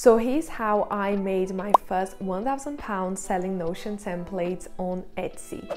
So here's how I made my first £1,000 selling Notion templates on Etsy.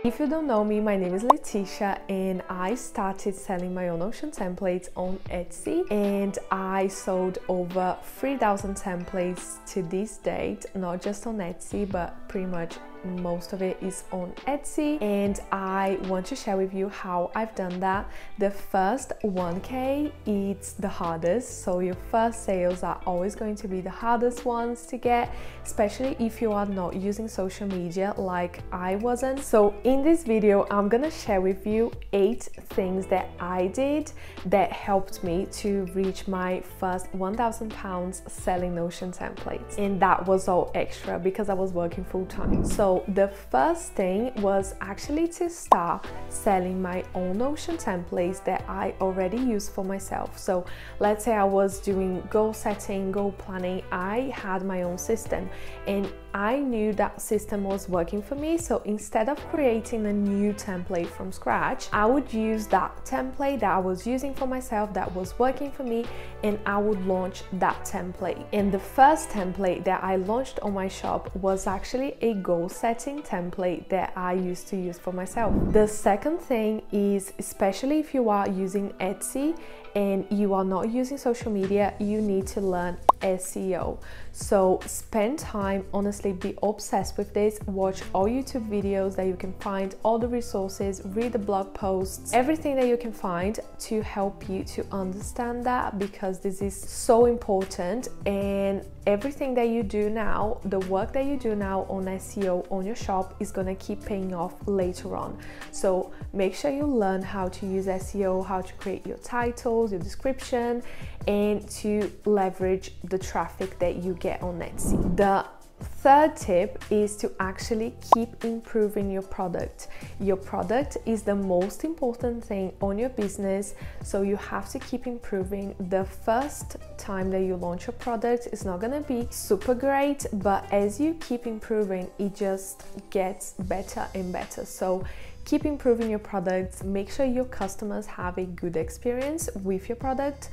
If you don't know me, my name is Letitia and I started selling my own Notion templates on Etsy, and I sold over 3,000 templates to this date, not just on Etsy, but pretty much most of it is on Etsy, and I want to share with you how I've done that. The first 1K is the hardest, so your first sales are always going to be the hardest ones to get, especially if you are not using social media like I wasn't. So in this video I'm gonna share with you 8 things that I did that helped me to reach my first £1,000 selling Notion templates, and that was all extra because I was working full-time. So the first thing was actually to start selling my own Notion templates that I already use for myself. So let's say I was doing goal setting, goal planning. I had my own system and I knew that system was working for me. So instead of creating a new template from scratch, I would use that template that I was using for myself that was working for me, and I would launch that template. And the first template that I launched on my shop was actually a goal setting template that I used to use for myself. The second thing is, especially if you are using Etsy and you are not using social media, you need to learn SEO. So spend time, honestly, be obsessed with this. Watch all YouTube videos that you can find, all the resources, read the blog posts, everything that you can find to help you to understand that, because this is so important. And everything that you do now, the work that you do now on SEO on your shop is gonna keep paying off later on. So make sure you learn how to use SEO, how to create your titles, your description, and to leverage the traffic that you get on Etsy. The third tip is to actually keep improving your product. Your product is the most important thing on your business, so you have to keep improving. The first time that you launch a product is not gonna be super great, but as you keep improving, it just gets better and better. So keep improving your products, make sure your customers have a good experience with your product,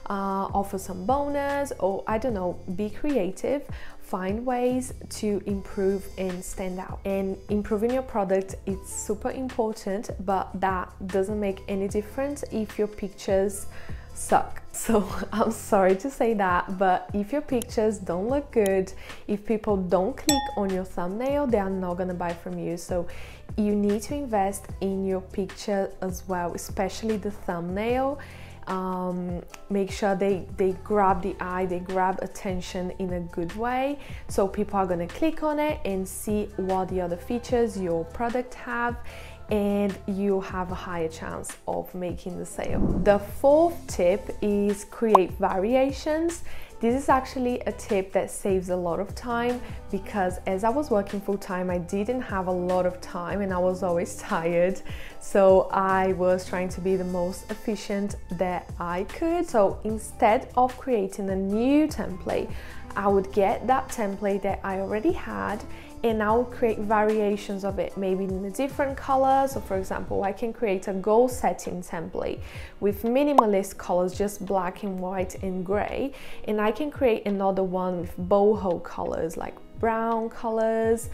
offer some bonus, or I don't know, be creative, find ways to improve and stand out. And improving your product is super important, but that doesn't make any difference if your pictures suck. So I'm sorry to say that, but if your pictures don't look good, if people don't click on your thumbnail, they are not gonna buy from you. So you need to invest in your picture as well, especially the thumbnail. Make sure they grab the eye, they grab attention in a good way, so people are gonna click on it and see what the other features your product have, and you have a higher chance of making the sale. The fourth tip is create variations. This is actually a tip that saves a lot of time, because as I was working full-time, I didn't have a lot of time and I was always tired. So I was trying to be the most efficient that I could. So instead of creating a new template, I would get that template that I already had and I would create variations of it, maybe in a different color. So for example, I can create a goal setting template with minimalist colors, just black and white and gray, and I can create another one with boho colors like brown colors,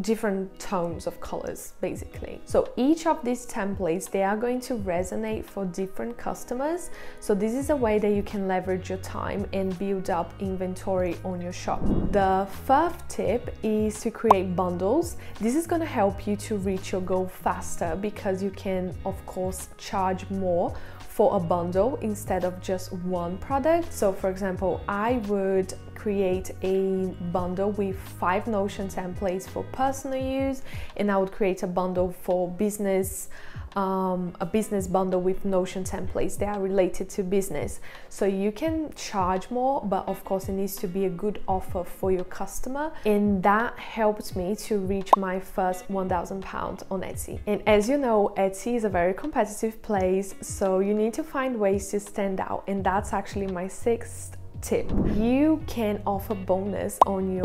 different tones of colors basically. So each of these templates, they are going to resonate for different customers. So this is a way that you can leverage your time and build up inventory on your shop. The fifth tip is to create bundles. This is going to help you to reach your goal faster, because you can of course charge more for a bundle instead of just one product. So for example, I would create a bundle with 5 Notion templates for personal use, and I would create a bundle for business, a business bundle with Notion templates that are related to business. So you can charge more, but of course it needs to be a good offer for your customer, and that helped me to reach my first £1,000 on Etsy. And as you know, Etsy is a very competitive place, so you need to find ways to stand out, and that's actually my sixth tip. You can offer bonus on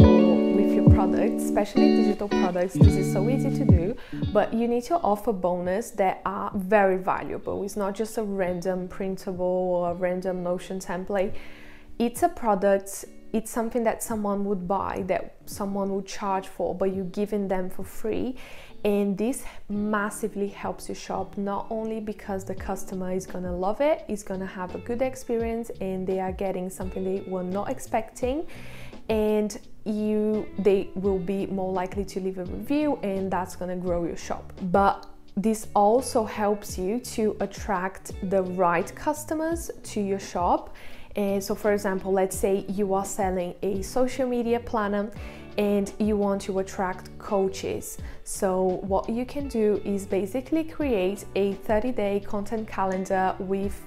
with your products, especially digital products. This is so easy to do, but you need to offer bonus that are very valuable. It's not just a random printable or a random Notion template. It's a product, it's something that someone would buy, that someone would charge for, but you're giving them for free. And this massively helps your shop, not only because the customer is gonna love it, is gonna have a good experience, and they are getting something they were not expecting, and they will be more likely to leave a review, and that's gonna grow your shop. But this also helps you to attract the right customers to your shop. And so for example, let's say you are selling a social media planner and you want to attract coaches. So what you can do is basically create a 30-day content calendar with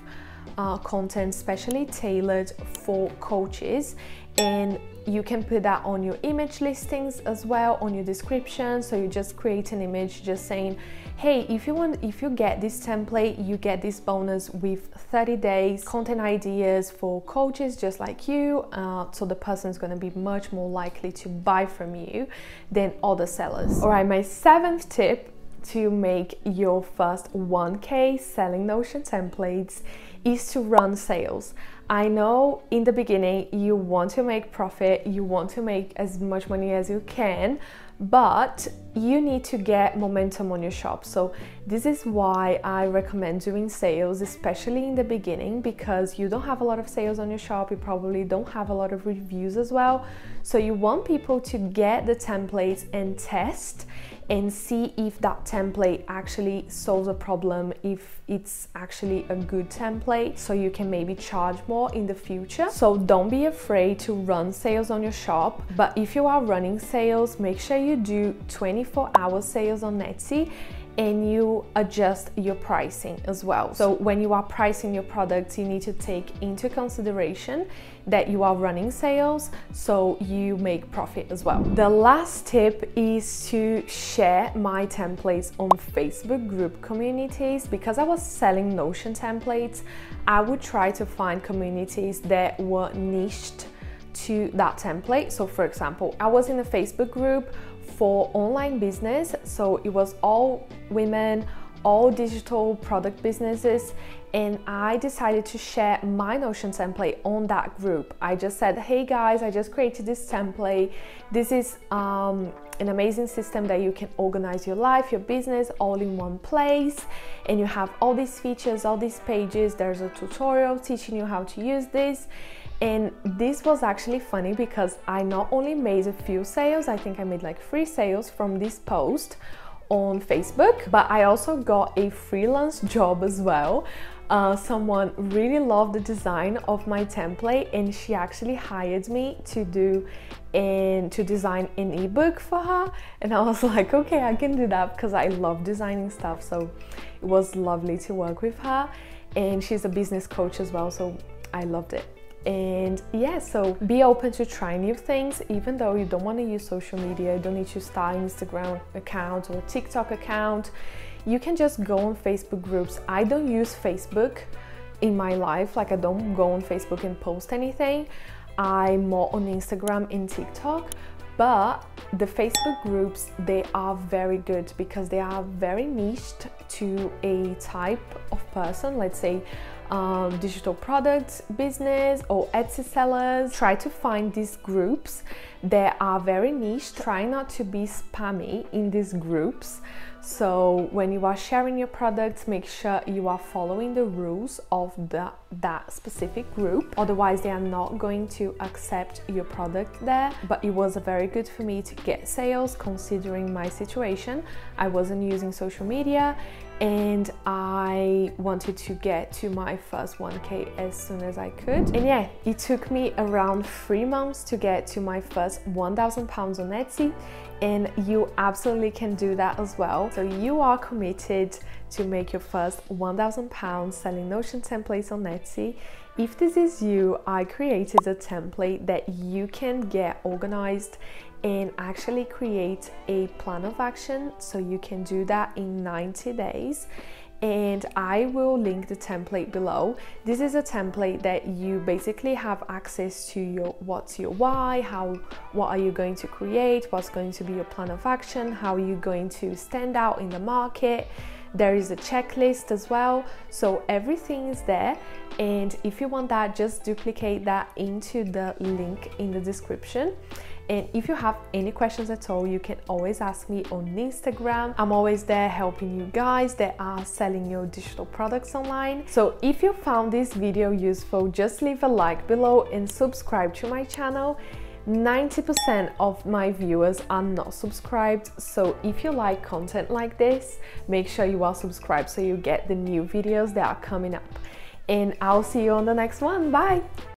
content specially tailored for coaches, and you can put that on your image listings as well, on your description. So you just create an image just saying, hey, if you get this template, you get this bonus with 30 days content ideas for coaches just like you. So the person is going to be much more likely to buy from you than other sellers. All right, my 7th tip to make your first 1K selling Notion templates is to run sales. I know in the beginning you want to make profit, you want to make as much money as you can, but you need to get momentum on your shop. So this is why I recommend doing sales, especially in the beginning, because you don't have a lot of sales on your shop, you probably don't have a lot of reviews as well. So you want people to get the templates and test and see if that template actually solves a problem, if it's actually a good template, so you can maybe charge more in the future. So don't be afraid to run sales on your shop, but if you are running sales, make sure you do 24-hour sales on Etsy, and you adjust your pricing as well. So when you are pricing your products, you need to take into consideration that you are running sales, so you make profit as well. The last tip is to share my templates on Facebook group communities. Because I was selling Notion templates, I would try to find communities that were niched to that template. So for example, I was in a Facebook group for online business, so it was all women, all digital product businesses, and I decided to share my Notion template on that group. I just said, hey guys, I just created this template. This is an amazing system that you can organize your life, your business all in one place, and you have all these features, all these pages. There's a tutorial teaching you how to use this. And this was actually funny because I not only made a few sales, I think I made like 3 sales from this post on Facebook, but I also got a freelance job as well. Someone really loved the design of my template, and she actually hired me to design an ebook for her. And I was like, okay, I can do that because I love designing stuff. So it was lovely to work with her, and she's a business coach as well, so I loved it. And yeah, so be open to try new things. Even though you don't want to use social media, you don't need to start an Instagram account or a TikTok account. You can just go on Facebook groups. I don't use Facebook in my life, like I don't go on Facebook and post anything. I'm more on Instagram and TikTok. But the Facebook groups, they are very good because they are very niched to a type of person. Let's say digital products business or Etsy sellers. Try to find these groups that are very niche. Try not to be spammy in these groups. So when you are sharing your products, make sure you are following the rules of that specific group. Otherwise, they are not going to accept your product there. But it was very good for me to get sales considering my situation. I wasn't using social media, and I wanted to get to my first 1K as soon as I could. And yeah, it took me around 3 months to get to my first £1,000 on Etsy, and you absolutely can do that as well. So you are committed to make your first £1,000 selling Notion templates on Etsy. If this is you, I created a template that you can get organized and actually create a plan of action, so you can do that in 90 days. and I will link the template below. This is a template that you basically have access to what's your why, what are you going to create, what's going to be your plan of action, how are you going to stand out in the market. There is a checklist as well, so everything is there, and if you want that, just duplicate that into the link in the description. And if you have any questions at all, you can always ask me on Instagram. I'm always there helping you guys that are selling your digital products online. So if you found this video useful, just leave a like below and subscribe to my channel. 90% of my viewers are not subscribed, so if you like content like this, make sure you are subscribed so you get the new videos that are coming up. And I'll see you on the next one. Bye!